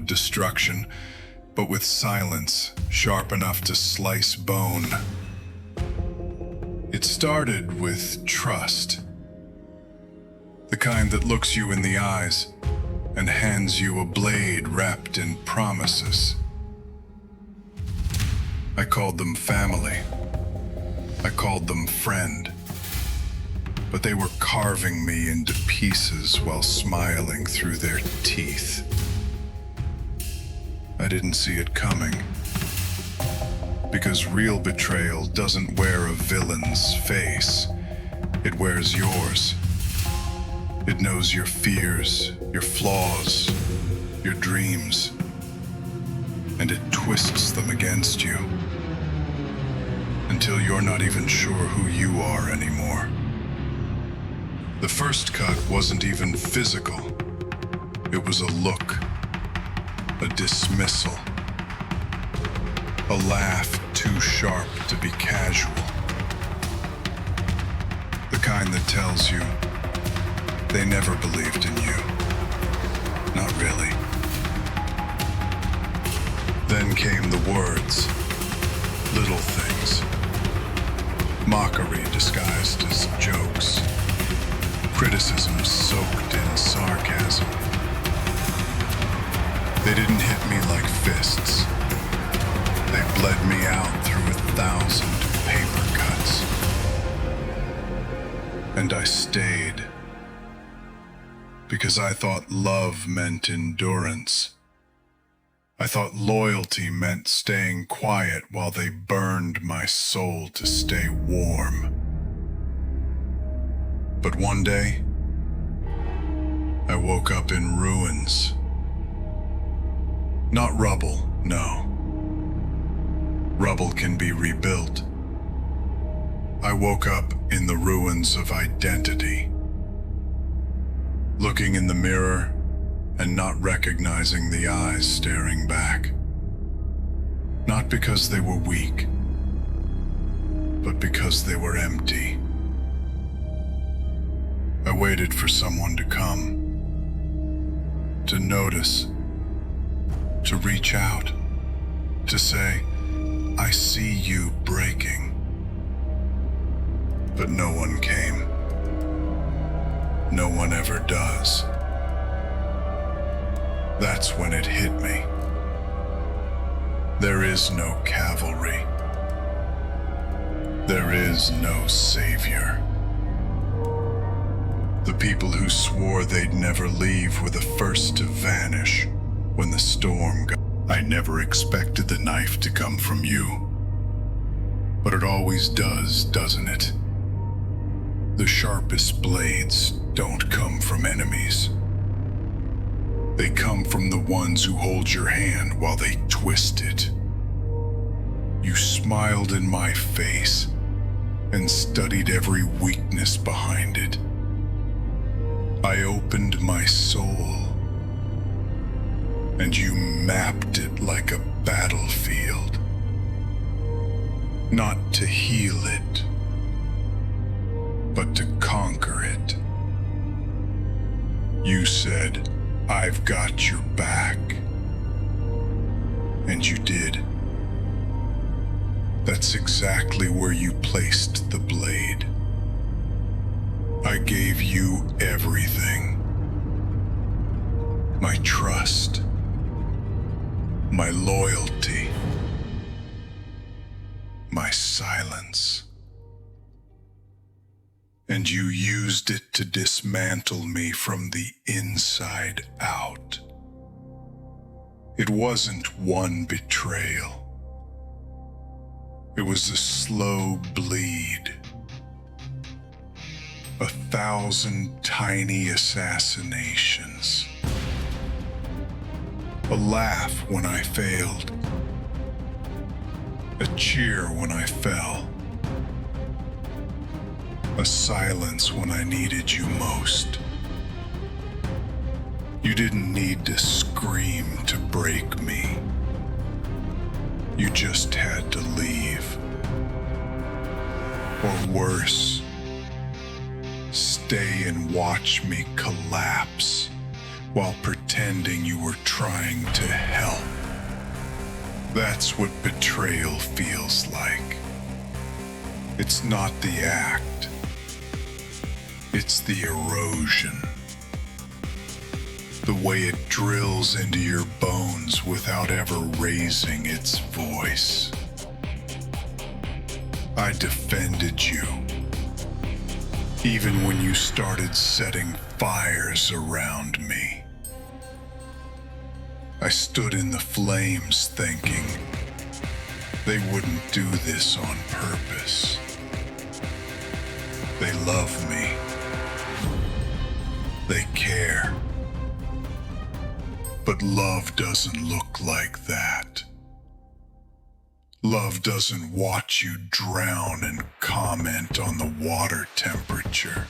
destruction, but with silence sharp enough to slice bone. It started with trust, the kind that looks you in the eyes and hands you a blade wrapped in promises. I called them family. I called them friend. But they were carving me into pieces while smiling through their teeth. I didn't see it coming. Because real betrayal doesn't wear a villain's face. It wears yours. It knows your fears, your flaws, your dreams, and it twists them against you until you're not even sure who you are anymore. The first cut wasn't even physical. It was a look, a dismissal, a laugh too sharp to be casual. The kind that tells you they never believed in you. Not really. Then came the words, little things, mockery disguised as jokes, criticism soaked in sarcasm. They didn't hit me like fists. They bled me out through 1,000 paper cuts. And I stayed because I thought love meant endurance. I thought loyalty meant staying quiet while they burned my soul to stay warm. But one day, I woke up in ruins. Not rubble, no. Rubble can be rebuilt. I woke up in the ruins of identity. Looking in the mirror and not recognizing the eyes staring back. Not because they were weak, but because they were empty. I waited for someone to come, to notice, to reach out, to say, I see you breaking. But no one came. No one ever does. That's when it hit me. There is no cavalry. There is no savior. The people who swore they'd never leave were the first to vanish when the storm got. I never expected the knife to come from you. But it always does, doesn't it? The sharpest blades don't come from enemies. They come from the ones who hold your hand while they twist it. You smiled in my face and studied every weakness behind it. I opened my soul, and you mapped it like a battlefield. Not to heal it, but to conquer it. You said, I've got your back. And you did. That's exactly where you placed the blade. I gave you everything. My trust, my loyalty, my silence. And you used it to dismantle me from the inside out. It wasn't one betrayal. It was a slow bleed. 1,000 tiny assassinations. A laugh when I failed. A cheer when I fell. A silence when I needed you most. You didn't need to scream to break me. You just had to leave. Or worse, stay and watch me collapse while pretending pretending you were trying to help. That's what betrayal feels like. It's not the act. It's the erosion. The way it drills into your bones without ever raising its voice. I defended you, even when you started setting fires around me. I stood in the flames thinking they wouldn't do this on purpose. They love me. They care. But love doesn't look like that. Love doesn't watch you drown and comment on the water temperature.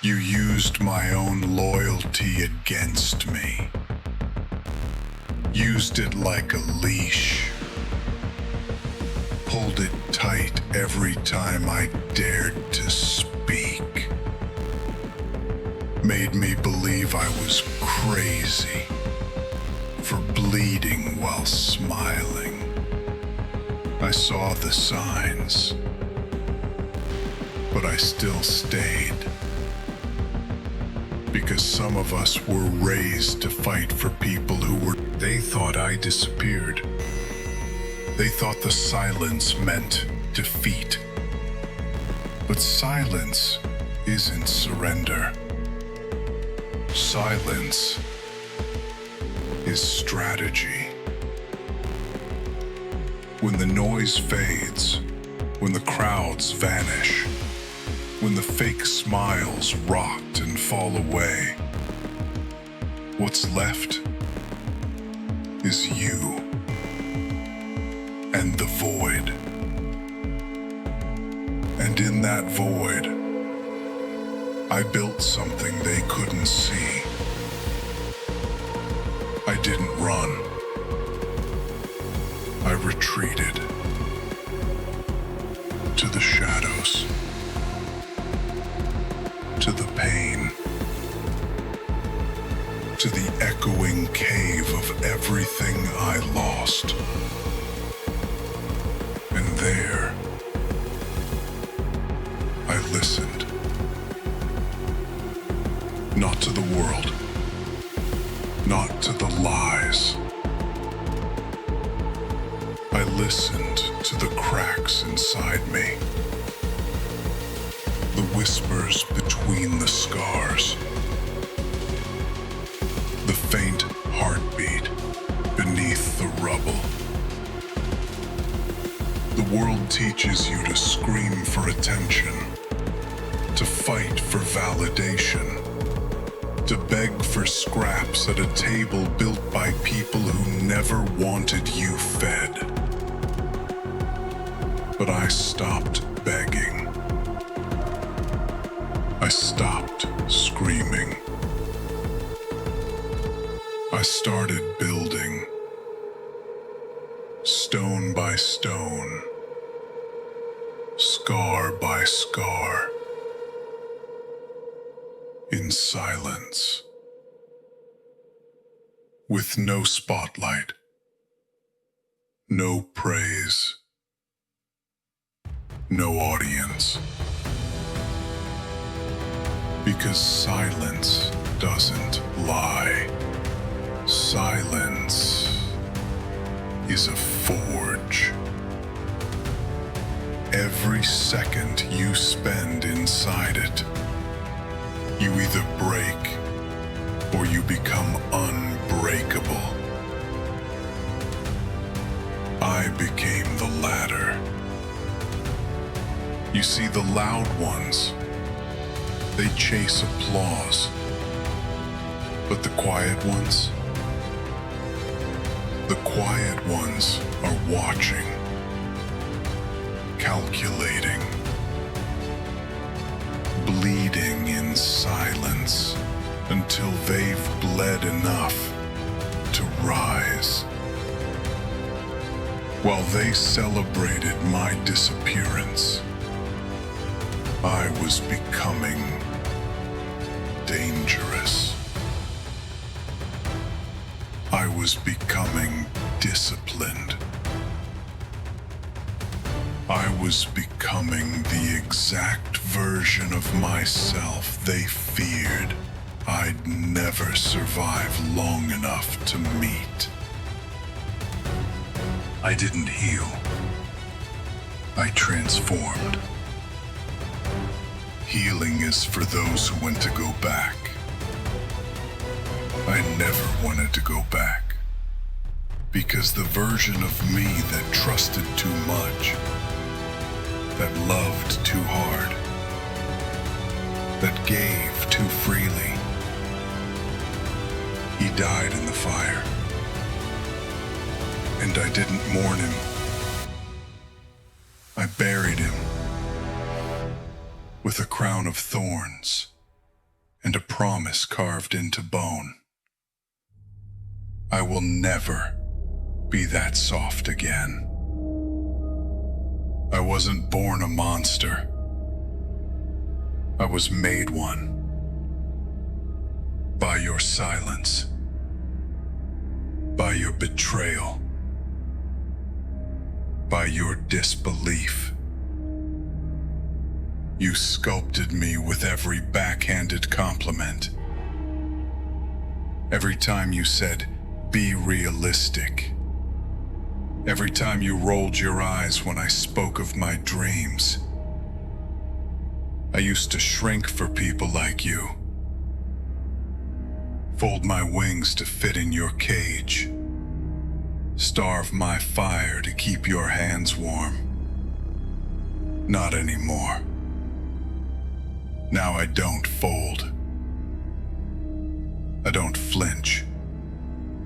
You used my own loyalty against me. Used it like a leash. Pulled it tight every time I dared to speak. Made me believe I was crazy for bleeding while smiling. I saw the signs, but I still stayed. Because some of us were raised to fight for people who were... They thought I disappeared. They thought the silence meant defeat. But silence isn't surrender. Silence is strategy. When the noise fades, when the crowds vanish, when the fake smiles rot and fall away, what's left is you and the void. And in that void, I built something they couldn't see. I didn't run. I retreated to the shadows, to the pain, to the echoing cave of everything I lost. And there, I listened. Not to the world, not to the lies. I listened to the cracks inside me, the whispers between the scars, the faint heartbeat beneath the rubble. The world teaches you to scream for attention, to fight for validation, to beg for scraps at a table built by people who never wanted you fed. But I stopped begging. I stopped screaming. I started building, stone by stone, scar by scar, in silence, with no spotlight, no praise, no audience. Because silence doesn't lie. Silence is a forge. Every second you spend inside it, you either break or you become unbreakable. I became the latter. You see, the loud ones, they chase applause. But the quiet ones are watching, calculating, bleeding in silence until they've bled enough to rise. While they celebrated my disappearance, I was becoming dangerous. I was becoming disciplined. I was becoming the exact version of myself they feared I'd never survive long enough to meet. I didn't heal. I transformed. Healing is for those who want to go back. I never wanted to go back, because the version of me that trusted too much, that loved too hard, that gave too freely, he died in the fire. And I didn't mourn him. I buried him with a crown of thorns and a promise carved into bone. I will never be that soft again. I wasn't born a monster. I was made one by your silence, by your betrayal, by your disbelief. You sculpted me with every backhanded compliment. Every time you said, "Be realistic." Every time you rolled your eyes when I spoke of my dreams. I used to shrink for people like you. Fold my wings to fit in your cage. Starve my fire to keep your hands warm. Not anymore. Now I don't fold. I don't flinch.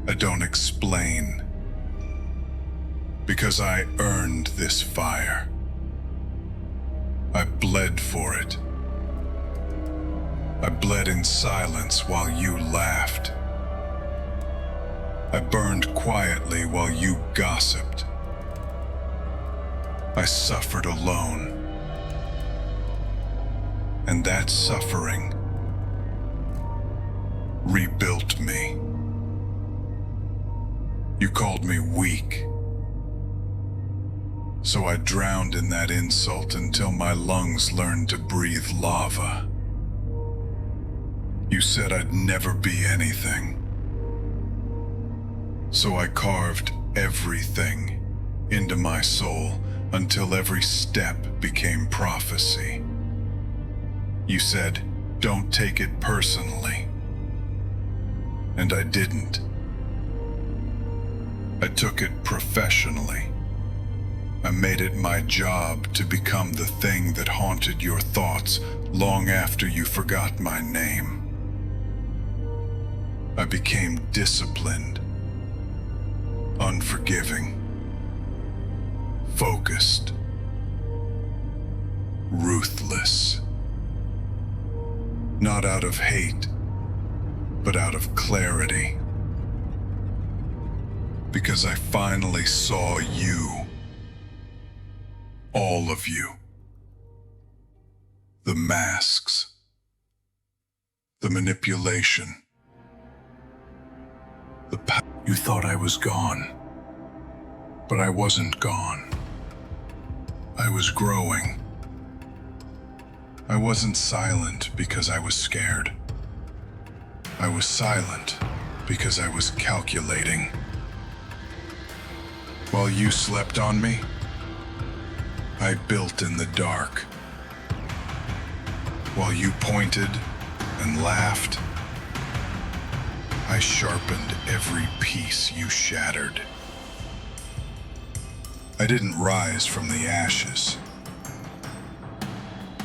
I don't explain. Because I earned this fire. I bled for it. I bled in silence while you laughed. I burned quietly while you gossiped. I suffered alone. And that suffering rebuilt me. You called me weak. So I drowned in that insult until my lungs learned to breathe lava. You said I'd never be anything. So I carved everything into my soul until every step became prophecy. You said, "Don't take it personally." And I didn't. I took it professionally. I made it my job to become the thing that haunted your thoughts long after you forgot my name. I became disciplined, unforgiving, focused, ruthless. Not out of hate, but out of clarity. Because I finally saw you. All of you. The masks. The manipulation. You thought I was gone. But I wasn't gone. I was growing. I wasn't silent because I was scared. I was silent because I was calculating. While you slept on me, I built in the dark. While you pointed and laughed, I sharpened every piece you shattered. I didn't rise from the ashes.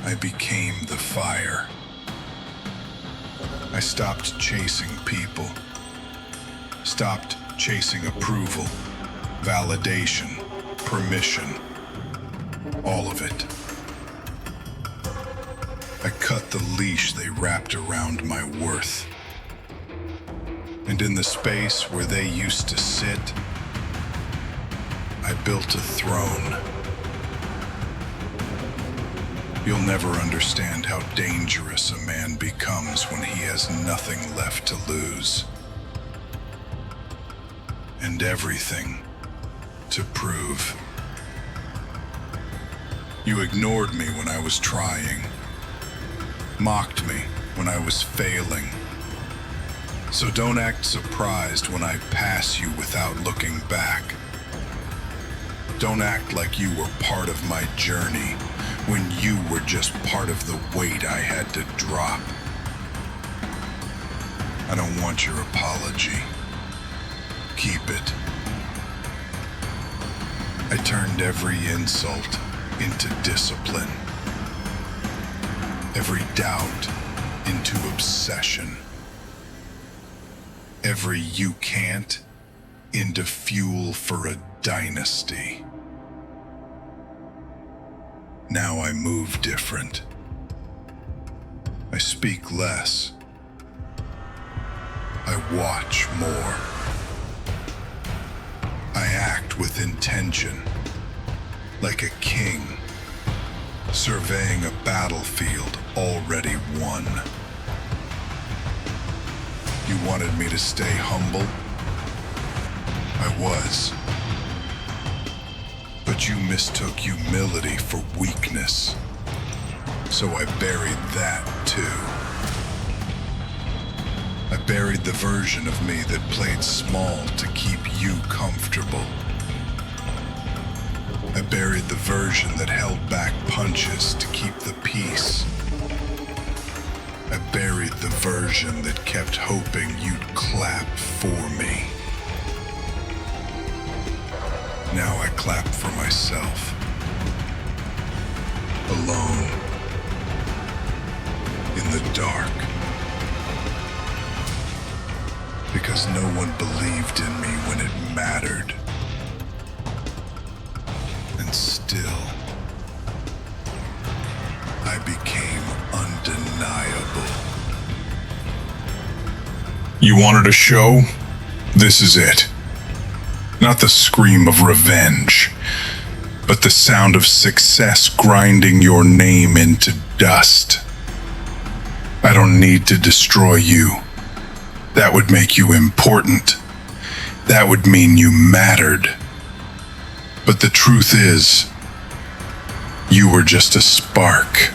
I became the fire. I stopped chasing people. Stopped chasing approval, validation, permission. All of it. I cut the leash they wrapped around my worth. And in the space where they used to sit, I built a throne. You'll never understand how dangerous a man becomes when he has nothing left to lose. and everything to prove. You ignored me when I was trying, mocked me when I was failing. So don't act surprised when I pass you without looking back. Don't act like you were part of my journey when you were just part of the weight I had to drop. I don't want your apology. Keep it. I turned every insult into discipline, every doubt into obsession, every you can't into fuel for a dynasty. Now I move different. I speak less. I watch more. I act with intention, like a king, surveying a battlefield already won. You wanted me to stay humble? I was. But you mistook humility for weakness, so I buried that too. I buried the version of me that played small to keep you comfortable. I buried the version that held back punches to keep the peace. I buried the version that kept hoping you'd clap for me. Now I clap for myself. Alone. In the dark. Because no one believed in me when it mattered. And still, I became undeniable. You wanted a show? This is it. Not the scream of revenge, but the sound of success grinding your name into dust. I don't need to destroy you. That would make you important. That would mean you mattered. But the truth is, you were just a spark.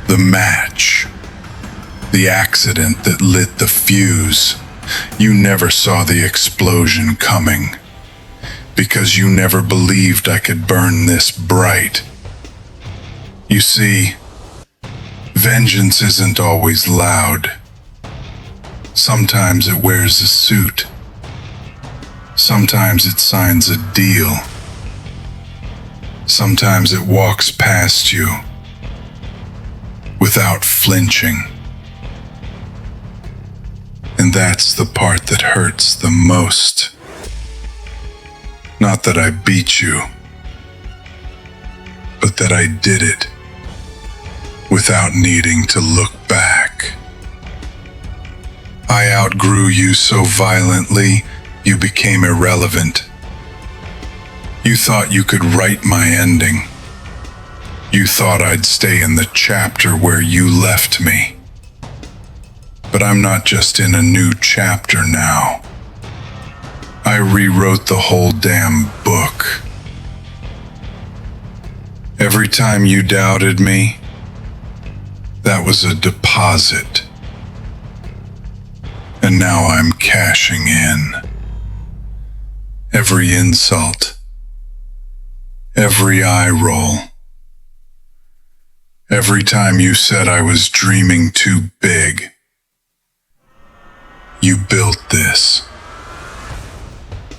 The match. The accident that lit the fuse. You never saw the explosion coming. Because you never believed I could burn this bright. You see, vengeance isn't always loud. Sometimes it wears a suit. Sometimes it signs a deal. Sometimes it walks past you without flinching. And that's the part that hurts the most. Not that I beat you, but that I did it without needing to look back. I outgrew you so violently, you became irrelevant. You thought you could write my ending. You thought I'd stay in the chapter where you left me. But I'm not just in a new chapter now. I rewrote the whole damn book. Every time you doubted me, that was a deposit. And now I'm cashing in. Every insult, every eye roll, every time you said I was dreaming too big. You built this.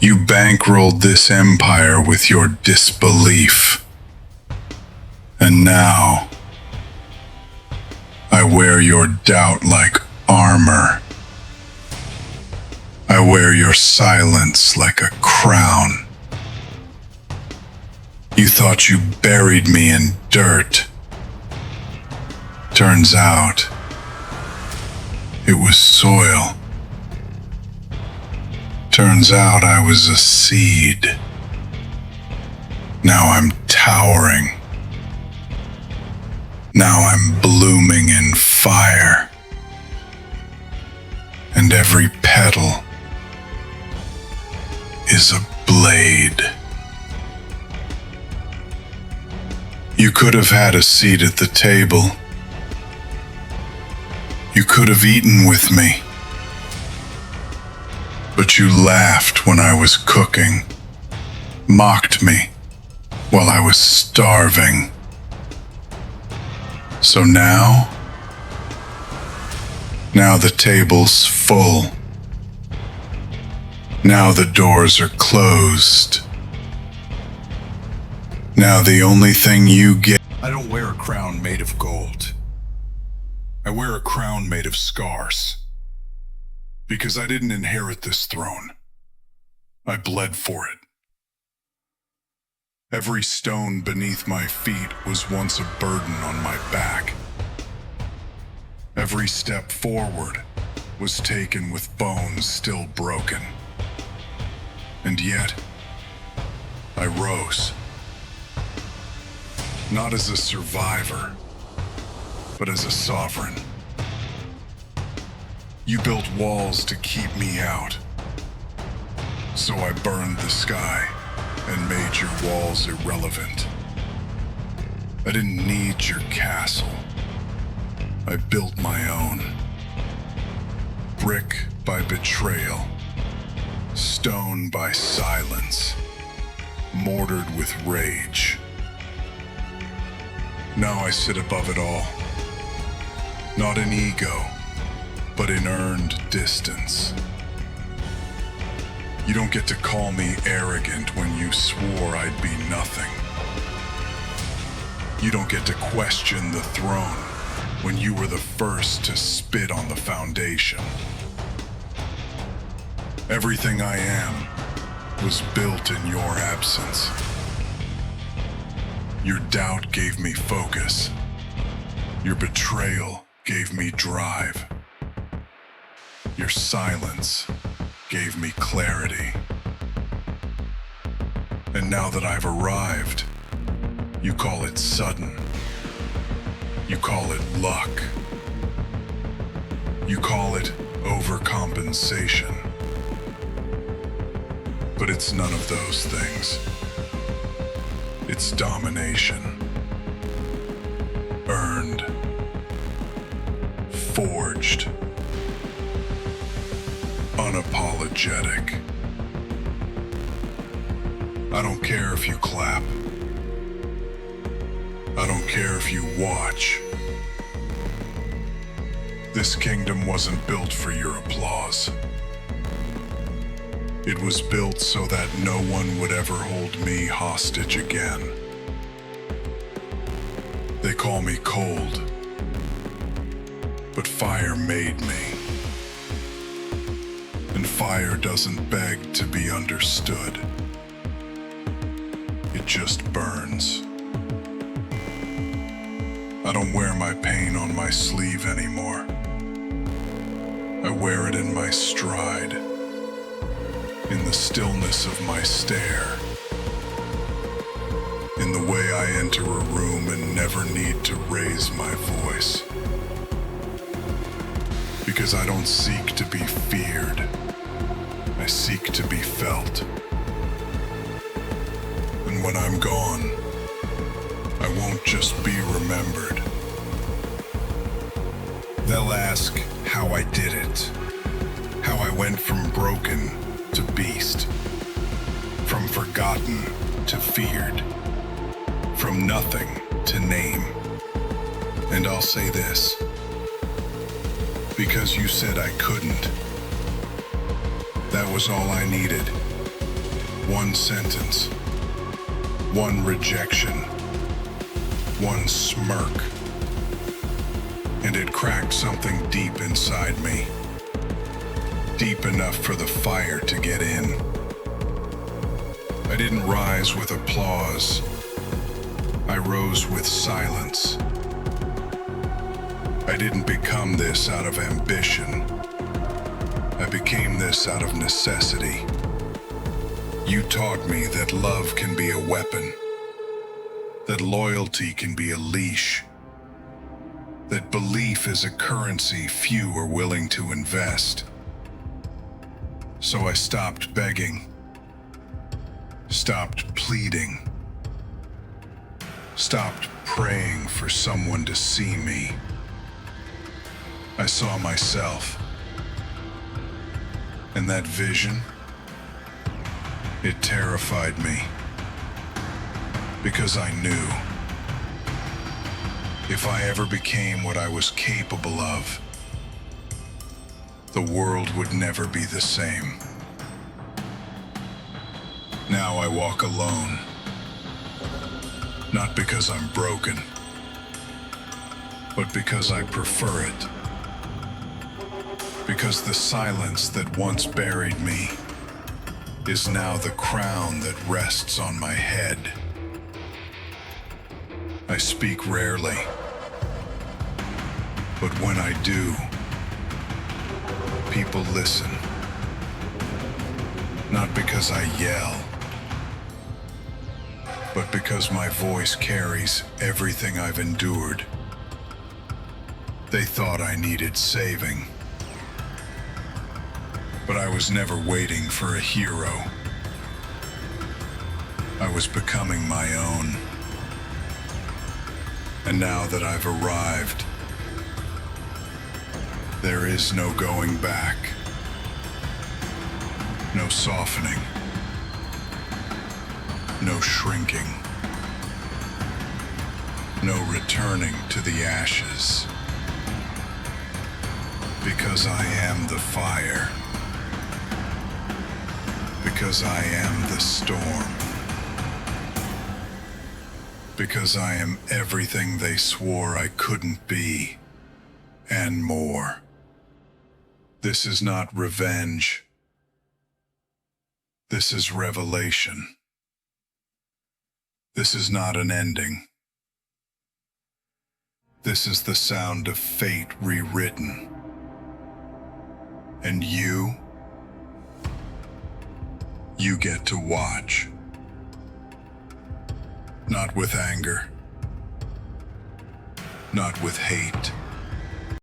You bankrolled this empire with your disbelief. And now, I wear your doubt like armor. I wear your silence like a crown. You thought you buried me in dirt. Turns out, it was soil. Turns out I was a seed. Now I'm towering. Now I'm blooming in fire. And every petal, is a blade. You could have had a seat at the table. You could have eaten with me. But you laughed when I was cooking, mocked me while I was starving. So now the table's full. Now the doors are closed. Now the only thing you get... I don't wear a crown made of gold. I wear a crown made of scars. Because I didn't inherit this throne. I bled for it. Every stone beneath my feet was once a burden on my back. Every step forward was taken with bones still broken. And yet, I rose. Not as a survivor, but as a sovereign. You built walls to keep me out. So I burned the sky and made your walls irrelevant. I didn't need your castle. I built my own. Brick by betrayal. Stone by silence. Mortared with rage. Now I sit above it all. Not in ego, but in earned distance. You don't get to call me arrogant when you swore I'd be nothing. You don't get to question the throne when you were the first to spit on the foundation. Everything I am was built in your absence. Your doubt gave me focus. Your betrayal gave me drive. Your silence gave me clarity. And now that I've arrived, you call it sudden. You call it luck. You call it overcompensation. But it's none of those things. It's domination. Earned. Forged. Unapologetic. I don't care if you clap. I don't care if you watch. This kingdom wasn't built for your applause. It was built so that no one would ever hold me hostage again. They call me cold, but fire made me. And fire doesn't beg to be understood. It just burns. I don't wear my pain on my sleeve anymore. I wear it in my stride, in the stillness of my stare, in the way I enter a room and never need to raise my voice. Because I don't seek to be feared, I seek to be felt. And when I'm gone, I won't just be remembered. They'll ask how I did it, how I went from broken to beast, from forgotten to feared, from nothing to name. And I'll say this, because you said I couldn't. That was all I needed. One sentence, one rejection, one smirk, and it cracked something deep inside me. Deep enough for the fire to get in. I didn't rise with applause. I rose with silence. I didn't become this out of ambition. I became this out of necessity. You taught me that love can be a weapon, that loyalty can be a leash, that belief is a currency few are willing to invest. So I stopped begging. stopped pleading, stopped praying for someone to see me. I saw myself, and that vision, it terrified me, because I knew if I ever became what I was capable of, the world would never be the same. Now I walk alone, not because I'm broken, but because I prefer it. Because the silence that once buried me is now the crown that rests on my head. I speak rarely, but when I do, people listen. Not because I yell, but because my voice carries everything I've endured. They thought I needed saving, but I was never waiting for a hero. I was becoming my own. And now that I've arrived, there is no going back, no softening, no shrinking, no returning to the ashes, because I am the fire, because I am the storm, because I am everything they swore I couldn't be, and more. This is not revenge. This is revelation. This is not an ending. This is the sound of fate rewritten. And you get to watch. Not with anger, not with hate,